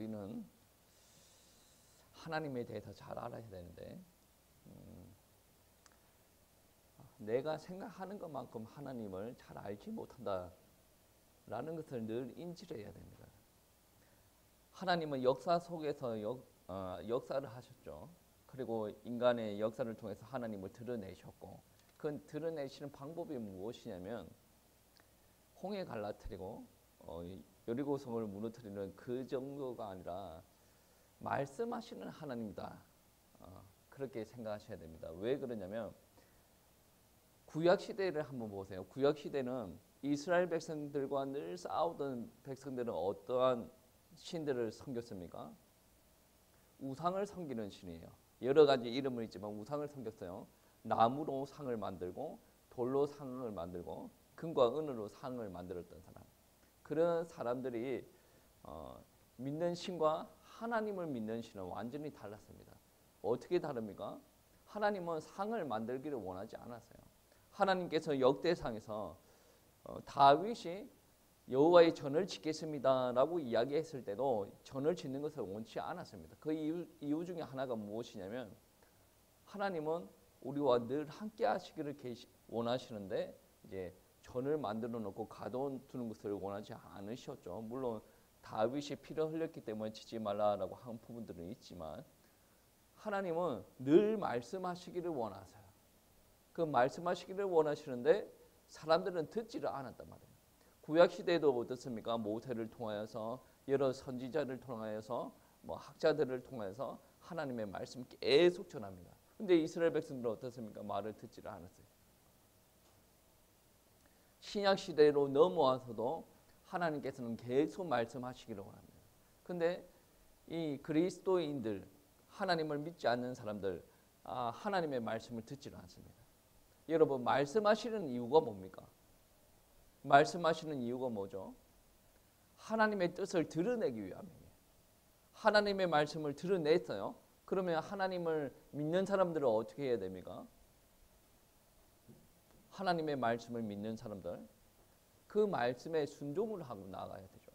우리는 하나님에 대해서 잘 알아야 되는데 내가 생각하는 것만큼 하나님을 잘 알지 못한다라는 것을 늘 인지를 해야 됩니다. 하나님은 역사 속에서 역사를 하셨죠. 그리고 인간의 역사를 통해서 하나님을 드러내셨고, 그 드러내시는 방법이 무엇이냐면 홍해 갈라뜨리고 여리고성을 무너뜨리는 그 정도가 아니라 말씀하시는 하나님이다. 그렇게 생각하셔야 됩니다. 왜 그러냐면 구약 시대를 한번 보세요. 구약 시대는 이스라엘 백성들과 늘 싸우던 백성들은 어떠한 신들을 섬겼습니까? 우상을 섬기는 신이에요. 여러 가지 이름은 있지만 우상을 섬겼어요. 나무로 상을 만들고 돌로 상을 만들고 금과 은으로 상을 만들었던 사람. 그런 사람들이 믿는 신과 하나님을 믿는 신은 완전히 달랐습니다. 어떻게 다릅니까? 하나님은 상을 만들기를 원하지 않았어요. 하나님께서 역대상에서 다윗이 여호와의 전을 짓겠습니다라고 이야기했을 때도 전을 짓는 것을 원치 않았습니다. 그 이유 중에 하나가 무엇이냐면 하나님은 우리와 늘 함께 하시기를 원하시는데 이제 전을 만들어 놓고 가둬두는 것을 원하지 않으셨죠. 물론 다윗이 피를 흘렸기 때문에 짓지 말라라고 한 부분들은 있지만 하나님은 늘 말씀하시기를 원하세요. 그 말씀하시기를 원하시는데 사람들은 듣지를 않았단 말이에요. 구약 시대에도 어떻습니까? 모세를 통하여서 여러 선지자를 통하여서 학자들을 통해서 하나님의 말씀 계속 전합니다. 근데 이스라엘 백성들은 어떻습니까? 말을 듣지를 않았어요. 신약 시대로 넘어와서도 하나님께서는 계속 말씀하시기를 원합니다. 근데 이 그리스도인들, 하나님을 믿지 않는 사람들, 하나님의 말씀을 듣지를 않습니다. 여러분, 말씀하시는 이유가 뭡니까? 말씀하시는 이유가 뭐죠? 하나님의 뜻을 드러내기 위함이에요. 하나님의 말씀을 드러냈어요. 그러면 하나님을 믿는 사람들은 어떻게 해야 됩니까? 하나님의 말씀을 믿는 사람들, 그 말씀에 순종을 하고 나가야 되죠.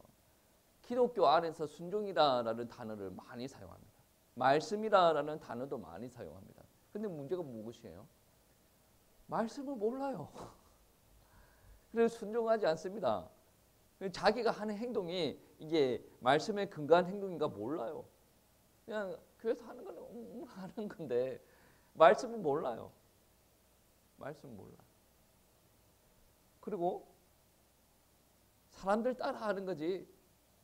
기독교 안에서 순종이라는 단어를 많이 사용합니다. 말씀이라는 단어도 많이 사용합니다. 근데 문제가 무엇이에요? 말씀을 몰라요. 그래서 순종하지 않습니다. 자기가 하는 행동이 이게 말씀에 근거한 행동인가 몰라요. 그냥 교회에서 하는 건 하는 건데 말씀은 몰라요. 말씀은 몰라요. 그리고 사람들 따라 하는 거지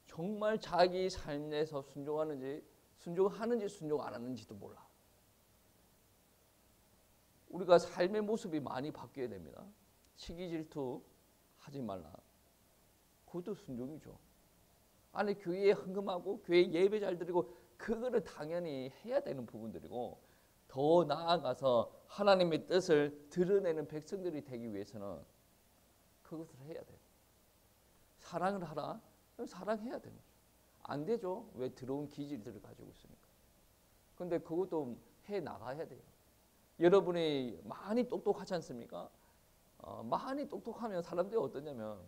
정말 자기 삶에서 순종하는지 순종 안 하는지도 몰라. 우리가 삶의 모습이 많이 바뀌어야 됩니다. 시기 질투 하지 말라. 그것도 순종이죠. 아니 교회에 헌금하고 교회 예배 잘 드리고 그거를 당연히 해야 되는 부분들이고 더 나아가서 하나님의 뜻을 드러내는 백성들이 되기 위해서는 그것을 해야 돼요. 사랑을 하라. 사랑해야 되는 거죠. 안 되죠. 왜 더러운 기질들을 가지고 있으니까. 그런데 그것도 해 나가야 돼요. 여러분이 많이 똑똑하지 않습니까? 많이 똑똑하면 사람들이 어떠냐면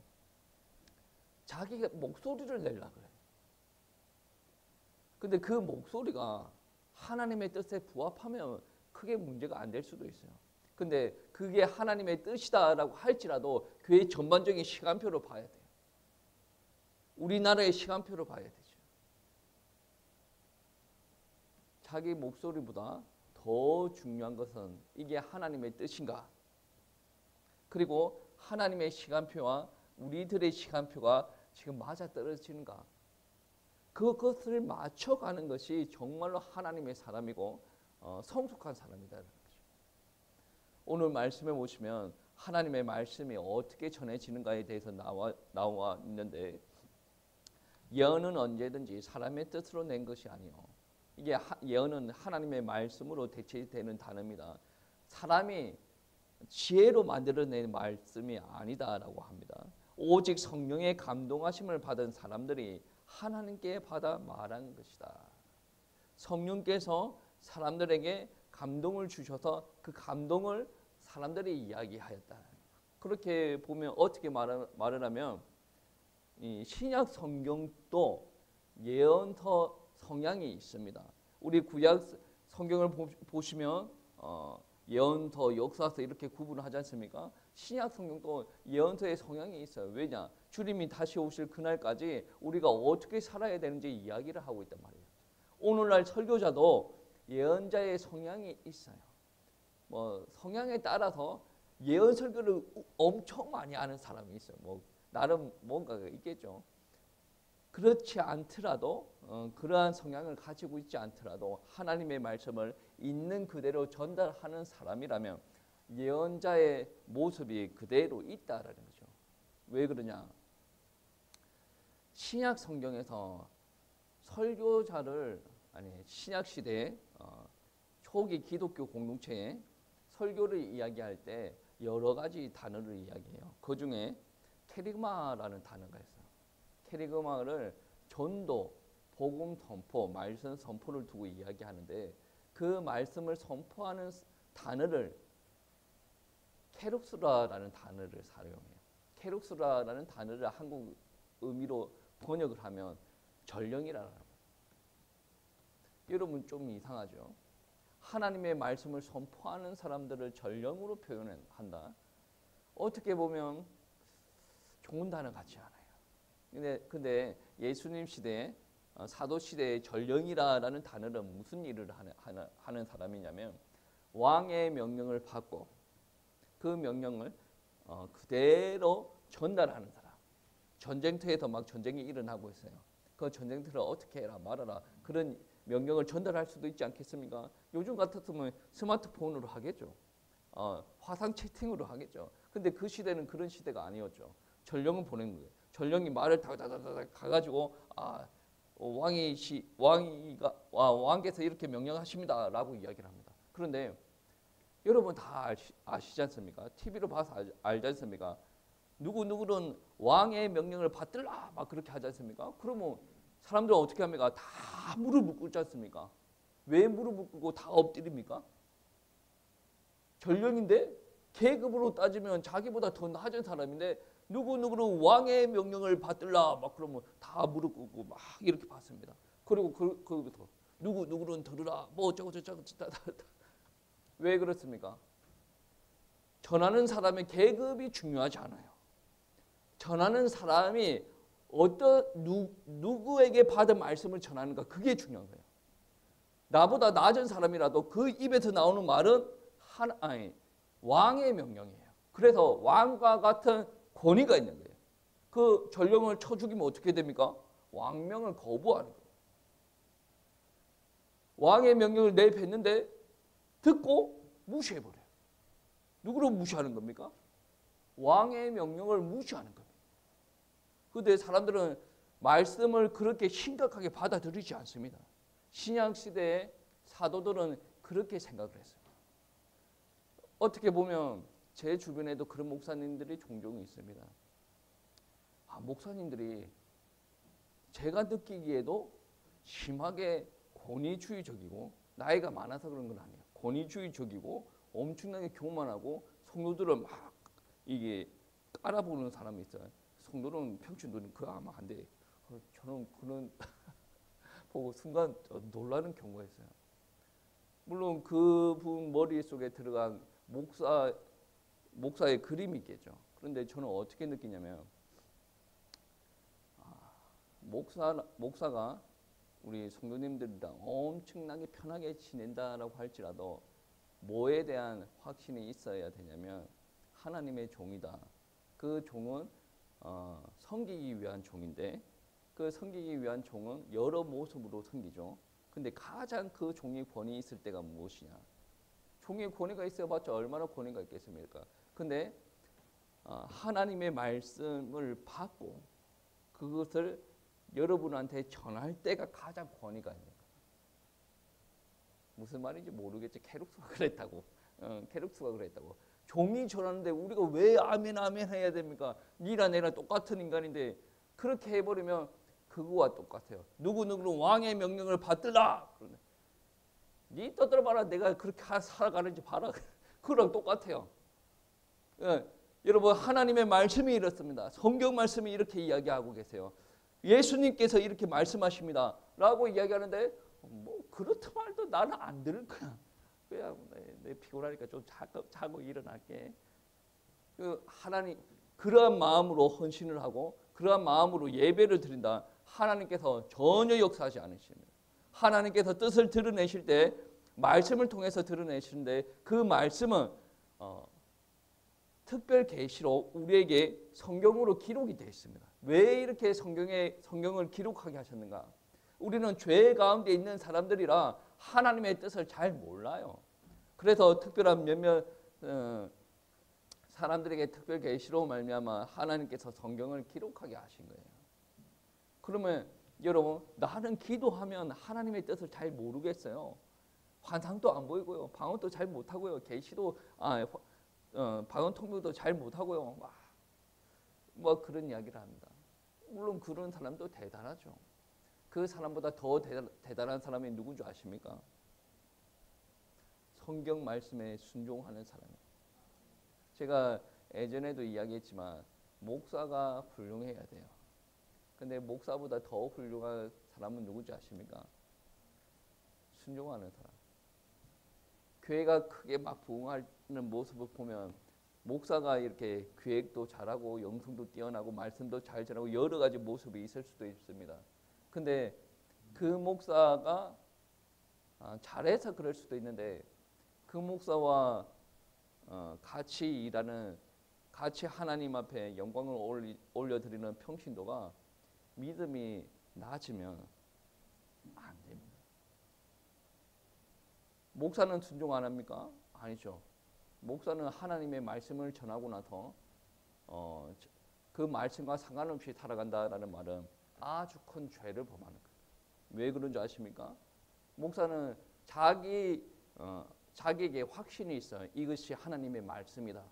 자기가 목소리를 내려고 그래요. 근데 그 목소리가 하나님의 뜻에 부합하면 크게 문제가 안 될 수도 있어요. 근데 그게 하나님의 뜻이다라고 할지라도 교회 전반적인 시간표를 봐야 돼요. 우리나라의 시간표를 봐야 되죠. 자기 목소리보다 더 중요한 것은 이게 하나님의 뜻인가? 그리고 하나님의 시간표와 우리들의 시간표가 지금 맞아떨어지는가? 그것을 맞춰가는 것이 정말로 하나님의 사람이고 성숙한 사람이다. 오늘 말씀에 보시면 하나님의 말씀이 어떻게 전해지는가에 대해서 나와 있는데 예언은 언제든지 사람의 뜻으로 낸 것이 아니요. 이게 예언은 하나님의 말씀으로 대체되는 단어입니다. 사람이 지혜로 만들어낸 말씀이 아니다라고 합니다. 오직 성령의 감동하심을 받은 사람들이 하나님께 받아 말한 것이다. 성령께서 사람들에게 감동을 주셔서 그 감동을 사람들이 이야기하였다. 그렇게 보면 어떻게 말을 하면 이 신약 성경도 예언서 성향이 있습니다. 우리 구약 성경을 보시면 예언서, 역사서 이렇게 구분하지 않습니까? 신약 성경도 예언서의 성향이 있어요. 왜냐? 주님이 다시 오실 그날까지 우리가 어떻게 살아야 되는지 이야기를 하고 있단 말이에요. 오늘날 설교자도 예언자의 성향이 있어요. 뭐 성향에 따라서 예언 설교를 엄청 많이 하는 사람이 있어요. 뭐 나름 뭔가가 있겠죠. 그렇지 않더라도 그러한 성향을 가지고 있지 않더라도 하나님의 말씀을 있는 그대로 전달하는 사람이라면 예언자의 모습이 그대로 있다라는 거죠. 왜 그러냐? 신약 성경에서 설교자를 신약 시대에 초기 기독교 공동체에 설교를 이야기할 때 여러 가지 단어를 이야기해요. 그 중에 케리그마라는 단어가 있어요. 케리그마를 전도, 복음 선포, 말씀 선포를 두고 이야기하는데 그 말씀을 선포하는 단어를 케룩스라라는 단어를 사용해요. 케룩스라라는 단어를 한국 의미로 번역을 하면 전령이라는 거예요. 여러분 좀 이상하죠? 하나님의 말씀을 선포하는 사람들을 전령으로 표현한다. 어떻게 보면 좋은 단어 같지 않아요. 근데 예수님 시대에 사도 시대의 전령이라는 단어는 무슨 일을 하는 사람이냐면 왕의 명령을 받고 그 명령을 그대로 전달하는 사람. 전쟁터에서 막 전쟁이 일어나고 있어요. 그 전쟁터를 어떻게 해라 말아라 그런 명령을 전달할 수도 있지 않겠습니까? 요즘 같았으면 스마트폰으로 하겠죠. 화상 채팅으로 하겠죠. 근데 그 시대는 그런 시대가 아니었죠. 전령은 보낸 거예요. 전령이 말을 다다다다 가가지고 왕께서 이렇게 명령하십니다라고 이야기를 합니다. 그런데 여러분 다 아시지 않습니까? TV로 봐서 알지 않습니까? 누구는 왕의 명령을 받들라 막 그렇게 하지 않습니까? 그러면 사람들은 어떻게 합니까? 다 무릎을 꿇지 않습니까? 왜 무릎을 꿇고 다 엎드립니까? 전령인데 계급으로 따지면 자기보다 더 낮은 사람인데 누구는 왕의 명령을 받들라 막 그러면 다 무릎 꿇고 막 이렇게 받습니다. 그리고 그부터 누구는 들으라 뭐 어쩌고 저쩌고 왜 그렇습니까? 전하는 사람의 계급이 중요하지 않아요. 전하는 사람이 누구에게 받은 말씀을 전하는가 그게 중요한 거예요. 나보다 낮은 사람이라도 그 입에서 나오는 말은 왕의 명령이에요. 그래서 왕과 같은 권위가 있는 거예요. 그 전령을 쳐 죽이면 어떻게 됩니까? 왕명을 거부하는 거예요. 왕의 명령을 내뱉는데 듣고 무시해버려요. 누구를 무시하는 겁니까? 왕의 명령을 무시하는 겁니다. 그런데 사람들은 말씀을 그렇게 심각하게 받아들이지 않습니다. 신약시대의 사도들은 그렇게 생각을 했어요. 어떻게 보면 제 주변에도 그런 목사님들이 종종 있습니다. 목사님들이 제가 느끼기에도 심하게 권위주의적이고 나이가 많아서 그런 건 아니에요. 권위주의적이고 엄청나게 교만하고 성도들을 막 이게 깔아보는 사람이 있어요. 성도는 평신도는 그거 아마 안 돼. 저는 그런 보고 순간 놀라는 경우가 있어요. 물론 그분 머릿속에 들어간 목사의 그림이 있겠죠. 그런데 저는 어떻게 느끼냐면 목사가 우리 성도님들이랑 엄청나게 편하게 지낸다라고 할지라도 뭐에 대한 확신이 있어야 되냐면 하나님의 종이다. 그 종은 섬기기 위한 종인데 그 섬기기 위한 종은 여러 모습으로 섬기죠. 근데 가장 그 종의 권위 있을 때가 무엇이냐? 종의 권위가 있어봤자 얼마나 권위가 있겠습니까? 근데 하나님의 말씀을 받고 그것을 여러분한테 전할 때가 가장 권위가 있는 거예요. 무슨 말인지 모르겠지. 케룩스가 그랬다고. 케룩스가 그랬다고. 종이 전하는데 우리가 왜 아멘 아멘 해야 됩니까? 니랑 내랑 똑같은 인간인데 그렇게 해버리면 그거와 똑같아요. 누구는 왕의 명령을 받들라. 그러네. 니 떠들어봐라. 내가 그렇게 살아가는지 봐라. 그거랑 똑같아요. 여러분 하나님의 말씀이 이렇습니다. 성경 말씀이 이렇게 이야기하고 계세요. 예수님께서 이렇게 말씀하십니다 라고 이야기하는데 뭐 그렇다 말도 나는 안 들을 거야. 그냥 내 피곤하니까 좀 자고 일어날게. 그 하나님 그러한 마음으로 헌신을 하고 그러한 마음으로 예배를 드린다. 하나님께서 전혀 역사하지 않으십니다. 하나님께서 뜻을 드러내실 때 말씀을 통해서 드러내시는데 그 말씀은 특별 계시로 우리에게 성경으로 기록이 되어 있습니다. 왜 이렇게 성경을 기록하게 하셨는가? 우리는 죄 가운데 있는 사람들이라 하나님의 뜻을 잘 몰라요. 그래서 특별한 몇몇 사람들에게 특별 계시로 말미암아 하나님께서 성경을 기록하게 하신 거예요. 그러면 여러분 나는 기도하면 하나님의 뜻을 잘 모르겠어요. 환상도 안 보이고요. 방언도 잘 못하고요. 계시도 방언 통역도 잘 못하고요. 뭐 그런 이야기를 합니다. 물론 그런 사람도 대단하죠. 그 사람보다 더 대단한 사람이 누군지 아십니까? 성경 말씀에 순종하는 사람이에요. 제가 예전에도 이야기했지만 목사가 훌륭해야 돼요. 근데 목사보다 더 훌륭한 사람은 누군지 아십니까? 순종하는 사람. 교회가 크게 막 부흥하는 모습을 보면 목사가 이렇게 기획도 잘하고 영성도 뛰어나고 말씀도 잘 전하고 여러 가지 모습이 있을 수도 있습니다. 근데 그 목사가 잘해서 그럴 수도 있는데 그 목사와 같이 일하는 같이 하나님 앞에 영광을 올려드리는 평신도가 믿음이 낮으면 안 됩니다. 목사는 순종 안 합니까? 아니죠. 목사는 하나님의 말씀을 전하고 나서 그 말씀과 상관없이 살아간다라는 말은 아주 큰 죄를 범하는 거예요. 왜 그런 줄 아십니까? 목사는 자기에게 확신이 있어요. 이것이 하나님의 말씀이다.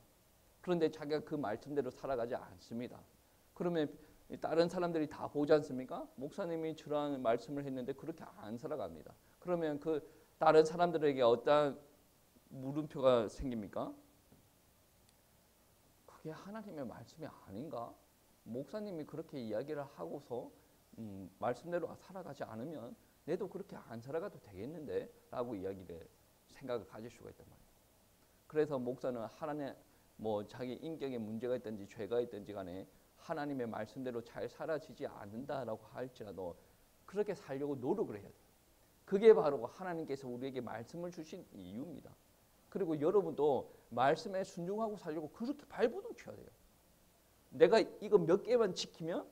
그런데 자기가 그 말씀대로 살아가지 않습니다. 그러면 다른 사람들이 다 보지 않습니까? 목사님이 저런 말씀을 했는데 그렇게 안 살아갑니다. 그러면 그 다른 사람들에게 어떤 물음표가 생깁니까? 그게 하나님의 말씀이 아닌가? 목사님이 그렇게 이야기를 하고서 말씀대로 살아가지 않으면 내도 그렇게 안 살아가도 되겠는데 라고 생각을 가질 수가 있단 말이에요. 그래서 목사는 하나님 자기 인격에 문제가 있든지 죄가 있든지 간에 하나님의 말씀대로 잘 살아지지 않는다라고 할지라도 그렇게 살려고 노력을 해야 돼요. 그게 바로 하나님께서 우리에게 말씀을 주신 이유입니다. 그리고 여러분도 말씀에 순종하고 살려고 그렇게 발버둥 쳐야 돼요. 내가 이거 몇 개만 지키면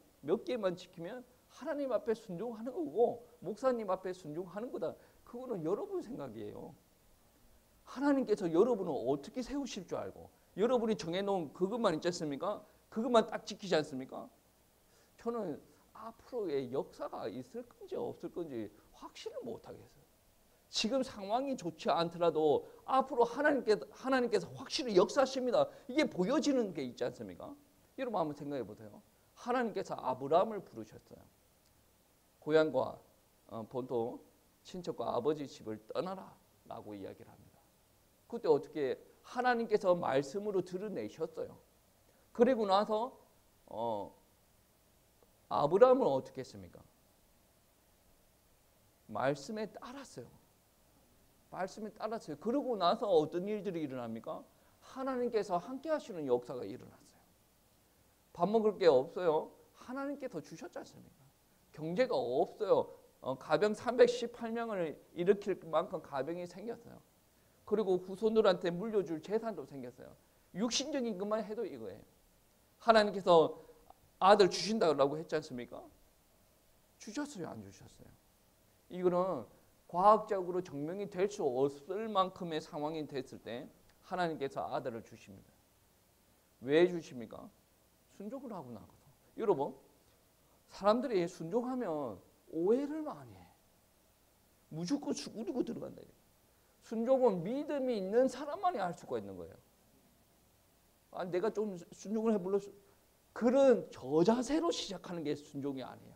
하나님 앞에 순종하는 거고 목사님 앞에 순종하는 거다. 그거는 여러분 생각이에요. 하나님께서 여러분을 어떻게 세우실 줄 알고 여러분이 정해놓은 그것만 있지 않습니까? 그것만 딱 지키지 않습니까? 저는 앞으로의 역사가 있을 건지 없을 건지 확신을 못하겠어요. 지금 상황이 좋지 않더라도 앞으로 하나님께서 확실히 역사하십니다. 이게 보여지는 게 있지 않습니까? 여러분 한번 생각해 보세요. 하나님께서 아브라함을 부르셨어요. 고향과 본토 친척과 아버지 집을 떠나라 라고 이야기를 합니다. 그때 어떻게 하나님께서 말씀으로 드러내셨어요. 그리고 나서 아브라함은 어떻게 했습니까? 말씀에 따랐어요. 그러고 나서 어떤 일들이 일어납니까? 하나님께서 함께 하시는 역사가 일어났어요. 밥 먹을 게 없어요. 하나님께서 주셨지 않습니까? 경제가 없어요. 가병 318명을 일으킬 만큼 가병이 생겼어요. 그리고 후손들한테 물려줄 재산도 생겼어요. 육신적인 것만 해도 이거예요. 하나님께서 아들 주신다고 했지 않습니까? 주셨어요, 안 주셨어요? 이거는 과학적으로 증명이 될 수 없을 만큼의 상황이 됐을 때 하나님께서 아들을 주십니다. 왜 주십니까? 순종을 하고 나가서. 여러분, 사람들이 순종하면 오해를 많이 해. 무조건 우리고 들어간다. 순종은 믿음이 있는 사람만이 할 수가 있는 거예요. 내가 좀 순종을 해볼래? 그런 저자세로 시작하는 게 순종이 아니에요.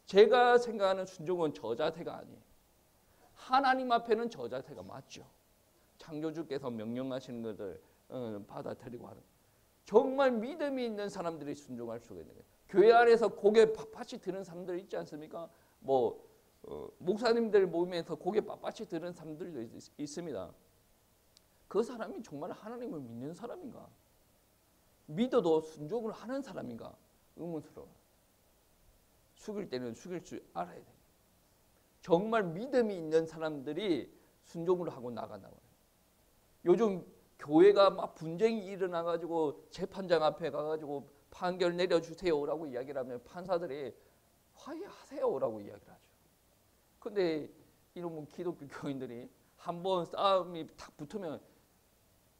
제가 생각하는 순종은 저자세가 아니에요. 하나님 앞에는 저자세가 맞죠. 창조주께서 명령하시는 것을 받아들이고 하는. 정말 믿음이 있는 사람들이 순종할 수가 있는 거예요. 교회 안에서 고개 빳빳이 드는 사람들 있지 않습니까? 목사님들 모임에서 고개 빳빳이 드는 사람들도 있습니다. 그 사람이 정말 하나님을 믿는 사람인가? 믿어도 순종을 하는 사람인가? 의문스러워. 숙일 때는 숙일 줄 알아야 됩니다. 정말 믿음이 있는 사람들이 순종을 하고 나간다고 해요. 요즘 교회가 막 분쟁이 일어나가지고 재판장 앞에 가가지고 판결 내려주세요라고 이야기를 하면 판사들이 화해하세요라고 이야기를 하죠. 근데 이놈의 기독교 교인들이 한번 싸움이 탁 붙으면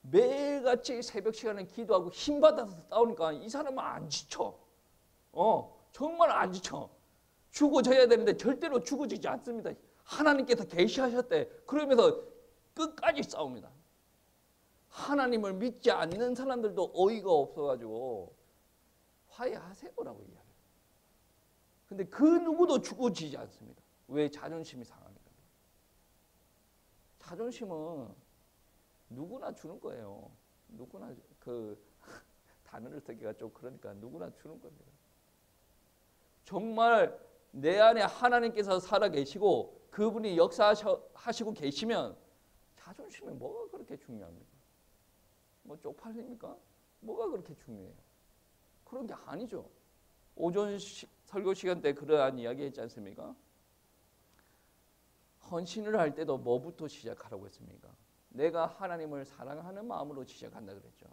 매일같이 새벽 시간에 기도하고 힘받아서 싸우니까 이 사람은 안 지쳐. 정말 안 지쳐. 죽어져야 되는데 절대로 죽어지지 않습니다. 하나님께서 계시하셨대. 그러면서 끝까지 싸웁니다. 하나님을 믿지 않는 사람들도 어이가 없어가지고 화해하세요라고 이야기해요. 근데 그 누구도 죽어지지 않습니다. 왜? 자존심이 상하니까. 자존심은 누구나 주는 거예요. 누구나 단어를 쓰기가 좀 그러니까 누구나 주는 겁니다. 정말 내 안에 하나님께서 살아계시고 그분이 역사하시고 계시면 자존심이 뭐가 그렇게 중요합니까? 쪽팔립니까? 뭐가 그렇게 중요해요? 그런 게 아니죠. 오전 설교 시간 때 그러한 이야기 했지 않습니까? 헌신을 할 때도 뭐부터 시작하라고 했습니까? 내가 하나님을 사랑하는 마음으로 시작한다 그랬죠.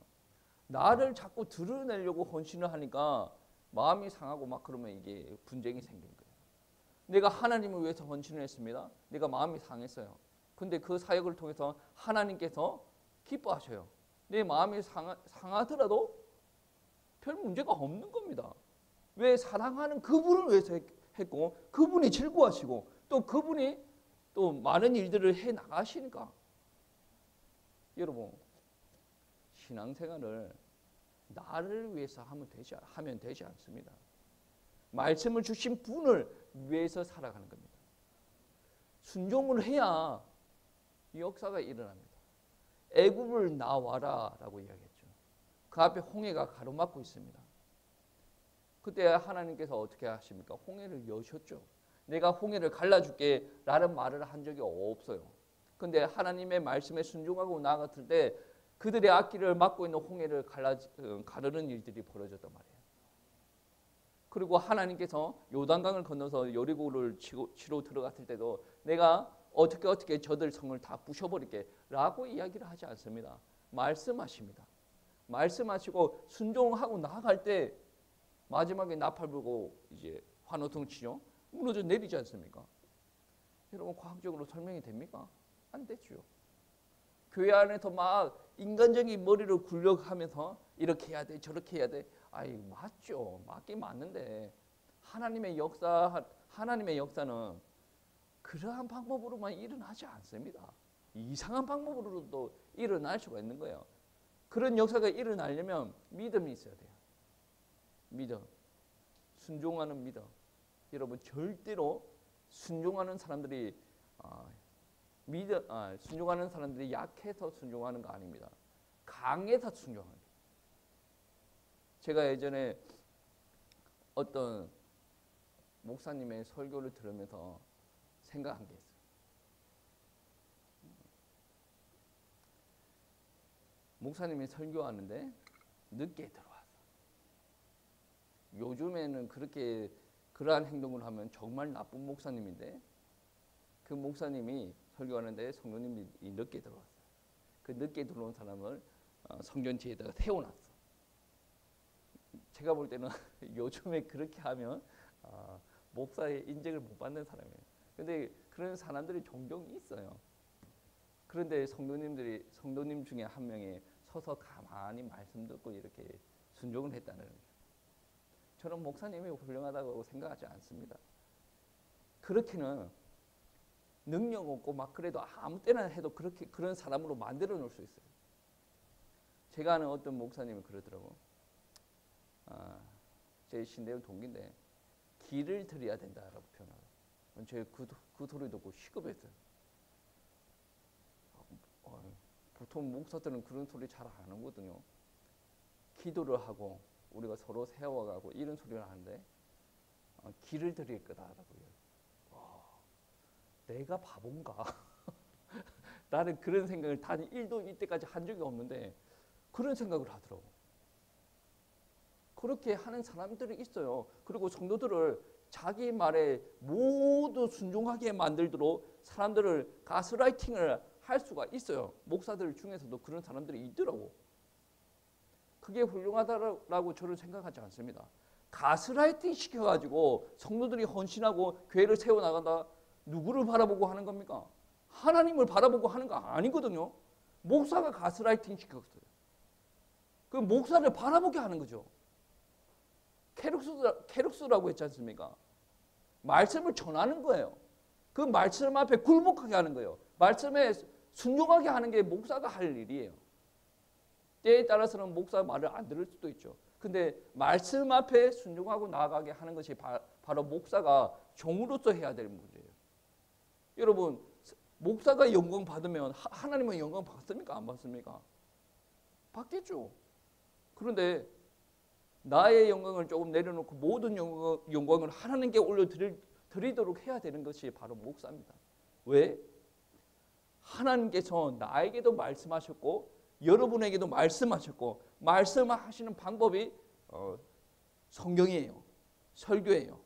나를 자꾸 드러내려고 헌신을 하니까 마음이 상하고 막 그러면 이게 분쟁이 생기는 거예요. 내가 하나님을 위해서 헌신을 했습니다. 내가 마음이 상했어요. 근데 그 사역을 통해서 하나님께서 기뻐하셔요. 내 마음이 상하더라도 별 문제가 없는 겁니다. 왜? 사랑하는 그분을 위해서 했고 그분이 즐거워하시고 또 그분이 또 많은 일들을 해 나가시니까. 여러분, 신앙생활을 나를 위해서 하면 되지 않습니다. 말씀을 주신 분을 위해서 살아가는 겁니다. 순종을 해야 역사가 일어납니다. 애굽을 나와라 라고 이야기했죠. 그 앞에 홍해가 가로막고 있습니다. 그때 하나님께서 어떻게 하십니까? 홍해를 여셨죠. 내가 홍해를 갈라줄게 라는 말을 한 적이 없어요. 근데 하나님의 말씀에 순종하고 나아갔을 때 그들의 앞길을 막고 있는 홍해를 가르는 일들이 벌어졌단 말이에요. 그리고 하나님께서 요단강을 건너서 여리고를 치러 들어갔을 때도 내가 어떻게 저들 성을 다 부셔버릴게 라고 이야기를 하지 않습니다. 말씀하십니다. 말씀하시고 순종하고 나아갈 때 마지막에 나팔 불고 이제 환호성 치죠. 무너져 내리지 않습니까? 여러분, 과학적으로 설명이 됩니까? 안 되죠. 교회 안에서 막 인간적인 머리를 굴려가면서 이렇게 해야 돼, 저렇게 해야 돼. 맞죠. 맞긴 맞는데 하나님의 역사는 그러한 방법으로만 일어나지 않습니다. 이상한 방법으로도 일어날 수가 있는 거예요. 그런 역사가 일어나려면 믿음이 있어야 돼요. 믿음. 순종하는 믿음. 여러분, 절대로 순종하는 사람들이 순종하는 사람들이 약해서 순종하는 거 아닙니다. 강해서 순종하는 거예요. 제가 예전에 어떤 목사님의 설교를 들으면서 생각한 게 있어요. 목사님이 설교하는데 늦게 들어왔어. 요즘에는 그러한 행동을 하면 정말 나쁜 목사님인데 그 목사님이 설교하는데 성도님이 늦게 들어왔어요. 그 늦게 들어온 사람을 성전 뒤에다가 세워놨어. 제가 볼 때는 요즘에 그렇게 하면 목사의 인정을 못 받는 사람이에요. 근데 그런 사람들이 종종 있어요. 그런데 성도님 중에 한 명이 서서 가만히 말씀 듣고 이렇게 순종을 했다는 거죠. 저는 목사님이 훌륭하다고 생각하지 않습니다. 그렇게는 능력 없고 막 그래도 아무 때나 해도 그런 사람으로 만들어 놓을 수 있어요. 제가 아는 어떤 목사님이 그러더라고. 제 신대원 동기인데 기를 드려야 된다라고 표현하고. 제가 그 소리 듣고 시급했어요. 보통 목사들은 그런 소리 잘 안 하거든요. 기도를 하고 우리가 서로 세워가고 이런 소리를 하는데 길을 드릴 거다라고요. 내가 바본가? 나는 그런 생각을 단 1도 이때까지 한 적이 없는데 그런 생각을 하더라고. 그렇게 하는 사람들이 있어요. 그리고 성도들을 자기 말에 모두 순종하게 만들도록 사람들을 가스라이팅을 할 수가 있어요. 목사들 중에서도 그런 사람들이 있더라고. 그게 훌륭하다라고 저는 생각하지 않습니다. 가스라이팅 시켜가지고 성도들이 헌신하고 교회를 세워나간다. 누구를 바라보고 하는 겁니까? 하나님을 바라보고 하는 거 아니거든요. 목사가 가스라이팅 시켰어요. 그 목사를 바라보게 하는 거죠. 케룩스라고 했지 않습니까? 말씀을 전하는 거예요. 그 말씀 앞에 굴복하게 하는 거예요. 말씀에 순종하게 하는 게 목사가 할 일이에요. 때에 따라서는 목사 말을 안 들을 수도 있죠. 근데 말씀 앞에 순종하고 나아가게 하는 것이 바로 목사가 종으로서 해야 될 문제예요. 여러분, 목사가 영광 받으면 하나님은 영광 받습니까? 안 받습니까? 받겠죠. 그런데 나의 영광을 조금 내려놓고 모든 영광을 하나님께 올려드리도록 해야 되는 것이 바로 목사입니다. 왜? 하나님께서 나에게도 말씀하셨고 여러분에게도 말씀하셨고 말씀하시는 방법이 성경이에요. 설교예요.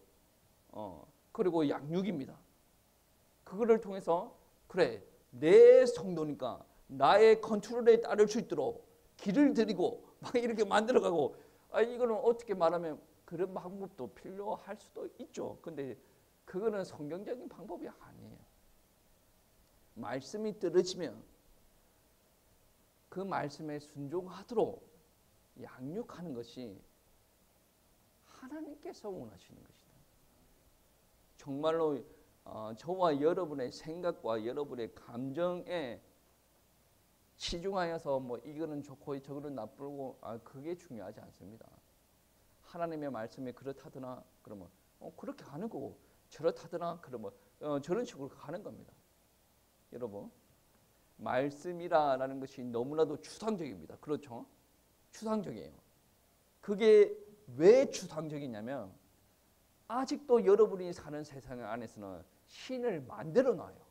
그리고 양육입니다. 그거를 통해서 그래 내 성도니까 나의 컨트롤에 따를 수 있도록 길을 들이고 막 이렇게 만들어가고 이거는 어떻게 말하면 그런 방법도 필요할 수도 있죠. 근데 그거는 성경적인 방법이 아니에요. 말씀이 떨어지면 그 말씀에 순종하도록 양육하는 것이 하나님께서 원하시는 것이다. 정말로 저와 여러분의 생각과 여러분의 감정에 치중하여서 뭐 이거는 좋고 저거는 나쁘고 그게 중요하지 않습니다. 하나님의 말씀이 그렇다더나 그러면 그렇게 가는 거고 저렇다더나 그러면 저런 식으로 가는 겁니다. 여러분 말씀이라는 것이 너무나도 추상적입니다. 그렇죠? 추상적이에요. 그게 왜 추상적이냐면 아직도 여러분이 사는 세상 안에서는 신을 만들어 놔요.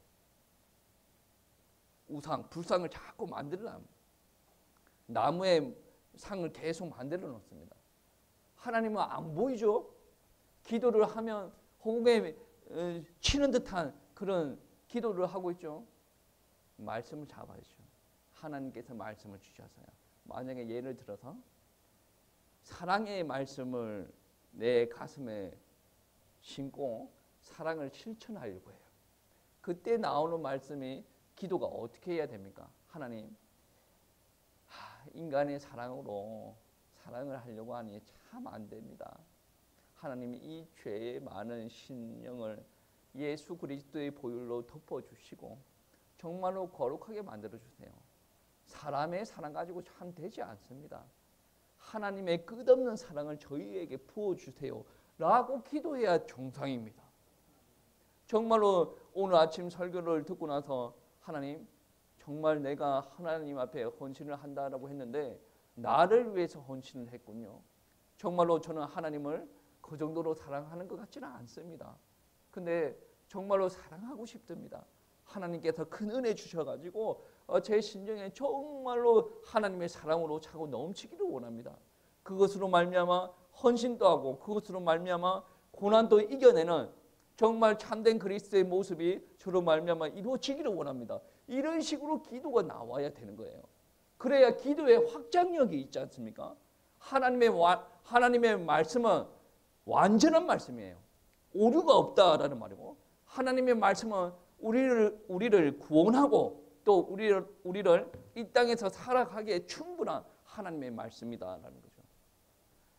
우상, 불상을 자꾸 만들어 놔요. 나무의 상을 계속 만들어 놓습니다. 하나님은 안 보이죠? 기도를 하면 호국에 치는 듯한 그런 기도를 하고 있죠. 말씀을 잡아야죠. 하나님께서 말씀을 주셔서요. 만약에 예를 들어서 사랑의 말씀을 내 가슴에 심고 사랑을 실천하려고 해요. 그때 나오는 말씀이 기도가 어떻게 해야 됩니까? 하나님, 인간의 사랑으로 사랑을 하려고 하니 참 안 됩니다. 하나님이 이 죄의 많은 신령을 예수 그리스도의 보혈로 덮어주시고 정말로 거룩하게 만들어주세요. 사람의 사랑 가지고 참 되지 않습니다. 하나님의 끝없는 사랑을 저희에게 부어주세요. 라고 기도해야 정상입니다. 정말로 오늘 아침 설교를 듣고 나서 하나님 정말 내가 하나님 앞에 헌신을 한다라고 했는데 나를 위해서 헌신을 했군요. 정말로 저는 하나님을 그 정도로 사랑하는 것 같지는 않습니다. 근데 정말로 사랑하고 싶습니다. 하나님께서 큰 은혜 주셔가지고 제 심정에 정말로 하나님의 사랑으로 차고 넘치기를 원합니다. 그것으로 말미암아 헌신도 하고 그것으로 말미암아 고난도 이겨내는 정말 참된 그리스도의 모습이 저로 말미암아 이루어지기를 원합니다. 이런 식으로 기도가 나와야 되는 거예요. 그래야 기도의 확장력이 있지 않습니까? 하나님의 말씀은 완전한 말씀이에요. 오류가 없다라는 말이고 하나님의 말씀은 우리를 구원하고 또 우리를 이 땅에서 살아가기에 충분한 하나님의 말씀이다라는 거죠.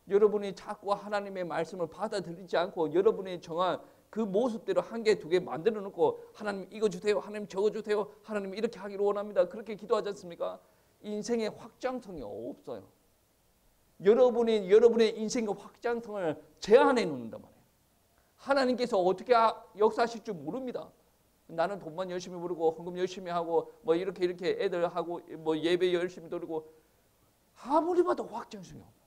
여러분이 자꾸 하나님의 말씀을 받아들이지 않고 여러분이 정한 그 모습대로 한 개, 두 개 만들어 놓고 하나님 이거 주세요, 하나님 저거 주세요, 하나님 이렇게 하기를 원합니다. 그렇게 기도하지 않습니까? 인생의 확장성이 없어요. 여러분의 인생의 확장성을 제한해 놓는단 말이에요. 하나님께서 어떻게 역사하실 줄 모릅니다. 나는 돈만 열심히 벌고 헌금 열심히 하고 뭐 이렇게 애들 하고 뭐 예배 열심히 드리고 아무리 봐도 확장성이 없어.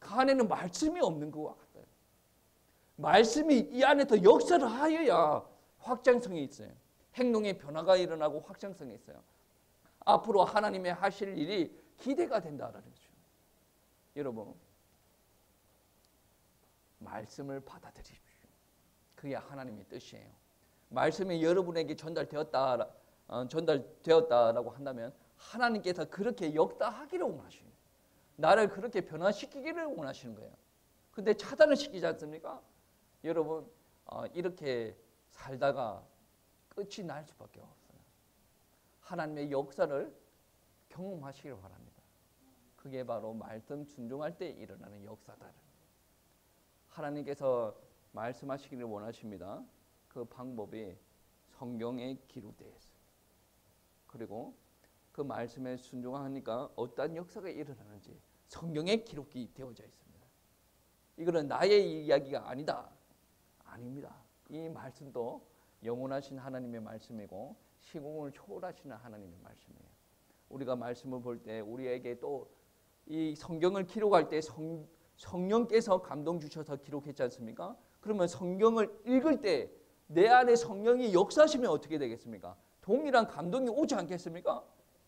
그 안에는 말씀이 없는 것 같아요. 말씀이 이 안에 더 역사를 하여야 확장성이 있어요. 행동의 변화가 일어나고 확장성이 있어요. 앞으로 하나님의 하실 일이 기대가 된다라는 거죠. 여러분, 말씀을 받아들이십시오. 그게 하나님의 뜻이에요. 말씀이 여러분에게 전달되었다라고 한다면 하나님께서 그렇게 역사하기를 원하시는, 나를 그렇게 변화시키기를 원하시는 거예요. 근데 차단을 시키지 않습니까? 여러분, 이렇게 살다가 끝이 날 수밖에 없어요. 하나님의 역사를 경험하시길 바랍니다. 그게 바로 말씀 순종할 때 일어나는 역사다. 하나님께서 말씀하시기를 원하십니다. 그 방법이 성경에 기록되어 있어요. 그리고 그 말씀에 순종하니까 어떤 역사가 일어나는지 성경에 기록이 되어져 있습니다. 이거는 나의 이야기가 아니다. 아닙니다. 이 말씀도 영원하신 하나님의 말씀이고 시공을 초월하시는 하나님의 말씀이에요. 우리가 말씀을 볼 때 우리에게 또 이 성경을 기록할 때 성령께서 감동 주셔서 기록했지 않습니까? 그러면 성경을 읽을 때 내 안에 성령이 역사하시면 어떻게 되겠습니까? 동일한 감동이 오지 않겠습니까?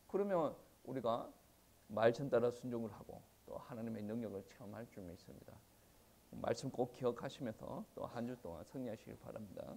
그러면 우리가 말씀 따라 순종을 하고 또 하나님의 능력을 체험할 줄 믿습니다. 말씀 꼭 기억하시면서 또 한 주 동안 승리하시길 바랍니다.